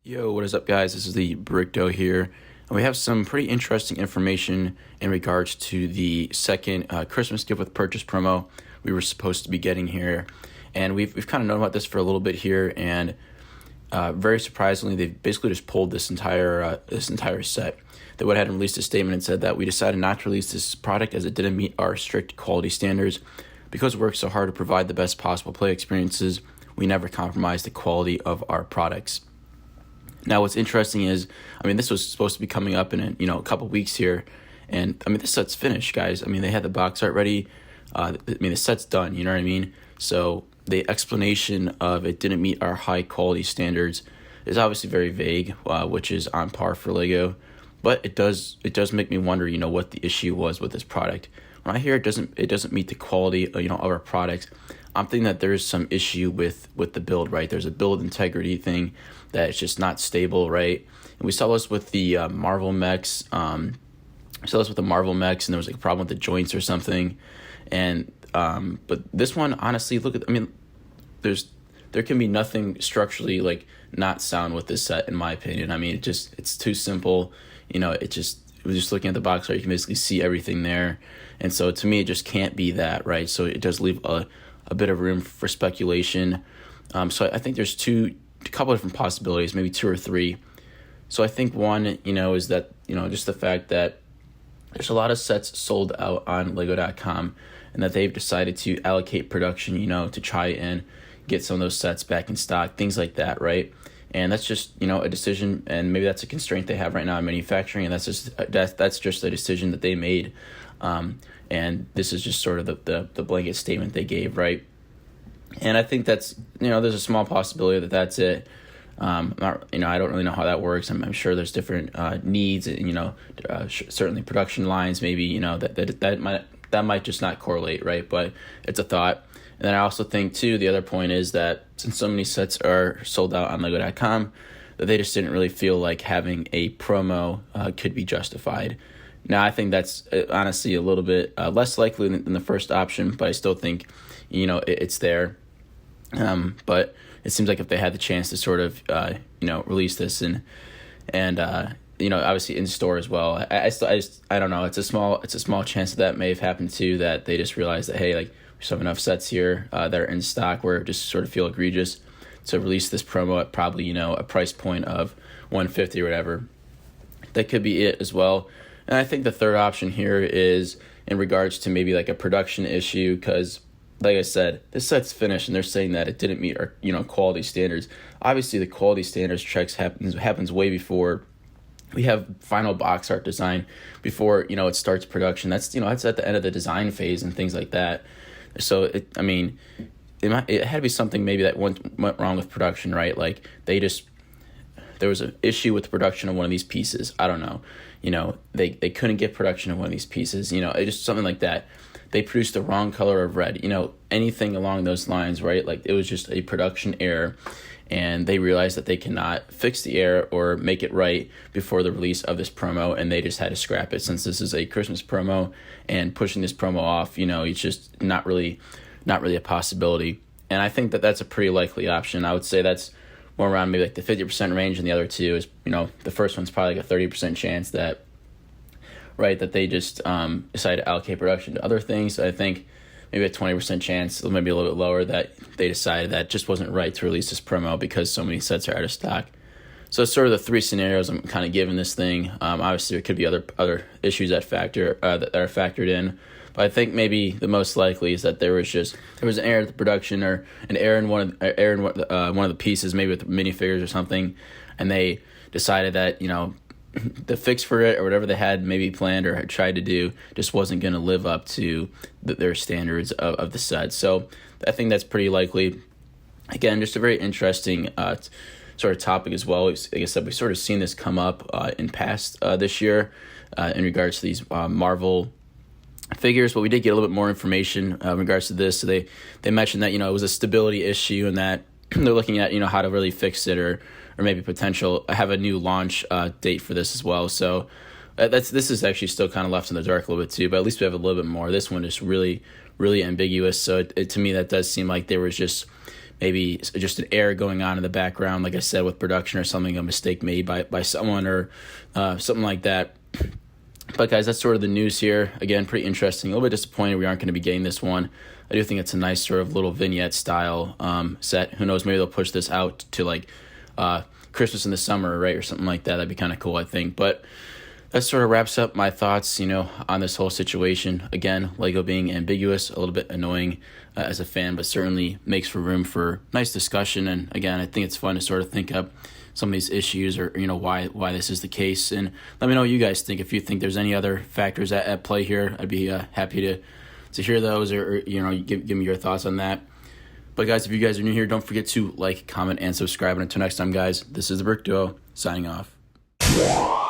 Yo, what is up, guys? This is the Brickdo here, and we have some pretty interesting information in regards to the second Christmas gift with purchase promo we were supposed to be getting here, and we've kind of known about this for a little bit here, and very surprisingly, they basically just pulled this entire set. They went ahead and released a statement and said that we decided not to release this product as it didn't meet our strict quality standards. Because we work so hard to provide the best possible play experiences, we never compromise the quality of our products. Now, what's interesting is, this was supposed to be coming up in a couple weeks here, and this set's finished, guys. They had the box art ready. The set's done. You know what I mean? So the explanation of it didn't meet our high quality standards is obviously very vague, which is on par for Lego. But it does make me wonder, what the issue was with this product. When I hear it doesn't meet the quality, of our products, I'm thinking that there's some issue with the build, right? There's a build integrity thing that it's just not stable, right? And we saw this with the Marvel mechs. And there was like a problem with the joints or something. And but this one, honestly, there can be nothing structurally like not sound with this set, in my opinion. It's too simple. Just looking at the box art, you can basically see everything there. And so to me, it just can't be that, right? So it does leave a bit of room for speculation. So I think there's a couple of different possibilities, maybe two or three. So I think one, is that, just the fact that there's a lot of sets sold out on Lego.com and that they've decided to allocate production, to try and get some of those sets back in stock, things like that, right? And that's just, a decision, and maybe that's a constraint they have right now in manufacturing, and that's just a decision that they made. And this is just sort of the blanket statement they gave, right? And I think that's, there's a small possibility that that's it. I don't really know how that works. I'm sure there's different needs, and, certainly production lines, maybe, that might just not correlate, right? But it's a thought. And then I also think, too, the other point is that since so many sets are sold out on Lego.com, that they just didn't really feel like having a promo could be justified. Now, I think that's honestly a little bit less likely than the first option, but I still think, it's there. But it seems like if they had the chance to sort of, release this and obviously in store as well, I don't know. It's a small chance that may have happened too, that they just realized that, hey, like, we just have enough sets here that are in stock where it just sort of feel egregious to release this promo at probably, a price point of $150 or whatever. That could be it as well. And I think the third option here is in regards to maybe like a production issue, because like I said, this set's finished and they're saying that it didn't meet our, quality standards. Obviously, the quality standards checks happens way before we have final box art design, before, it starts production. That's at the end of the design phase and things like that. So it had to be something maybe that went wrong with production, right? Like there was an issue with the production of one of these pieces. I don't know. They couldn't get production of one of these pieces. It just something like that. They produced the wrong color of red. Anything along those lines, right? Like it was just a production error, and they realized that they cannot fix the error or make it right before the release of this promo, and they just had to scrap it since this is a Christmas promo, and pushing this promo off, it's just not really a possibility. And I think that that's a pretty likely option. I would say that's more around maybe like the 50% range, and the other two is, the first one's probably like a 30% chance that they just decide to allocate production to other things. I think maybe a 20% chance, maybe a little bit lower, that they decided that it just wasn't right to release this promo because so many sets are out of stock. So it's sort of the three scenarios I'm kind of giving this thing. Obviously, there could be other issues that are factored in. But I think maybe the most likely is that there was an error in the production, or an error in one of the pieces, maybe with the minifigures or something, and they decided that the fix for it or whatever they had maybe planned or had tried to do just wasn't going to live up to their standards of the set. So I think that's pretty likely. Again, just a very interesting sort of topic as well. Like I said, we've sort of seen this come up in past this year in regards to these Marvel figures, but we did get a little bit more information in regards to this. So they mentioned that, it was a stability issue, and that they're looking at, how to really fix it, or maybe have a new launch date for this as well. So this is actually still kind of left in the dark a little bit too, but at least we have a little bit more. This one is really, really ambiguous. So to me, that does seem like there was just maybe just an error going on in the background, like I said, with production or something, a mistake made by someone or something like that. But guys, that's sort of the news here. Again, pretty interesting. A little bit disappointed we aren't going to be getting this one. I do think it's a nice sort of little vignette style set. Who knows, maybe they'll push this out to like Christmas in the summer, right, or something like that. That'd be kind of cool, I think. But that sort of wraps up my thoughts, on this whole situation. Again, Lego being ambiguous, a little bit annoying as a fan, but certainly makes for room for nice discussion. And again, I think it's fun to sort of think up some of these issues or why this is the case. And let me know what you guys think. If you think there's any other factors at play here, I'd be happy to hear those or give me your thoughts on that. But guys, if you guys are new here, don't forget to like, comment, and subscribe. And until next time, guys, this is the Brick Duo signing off.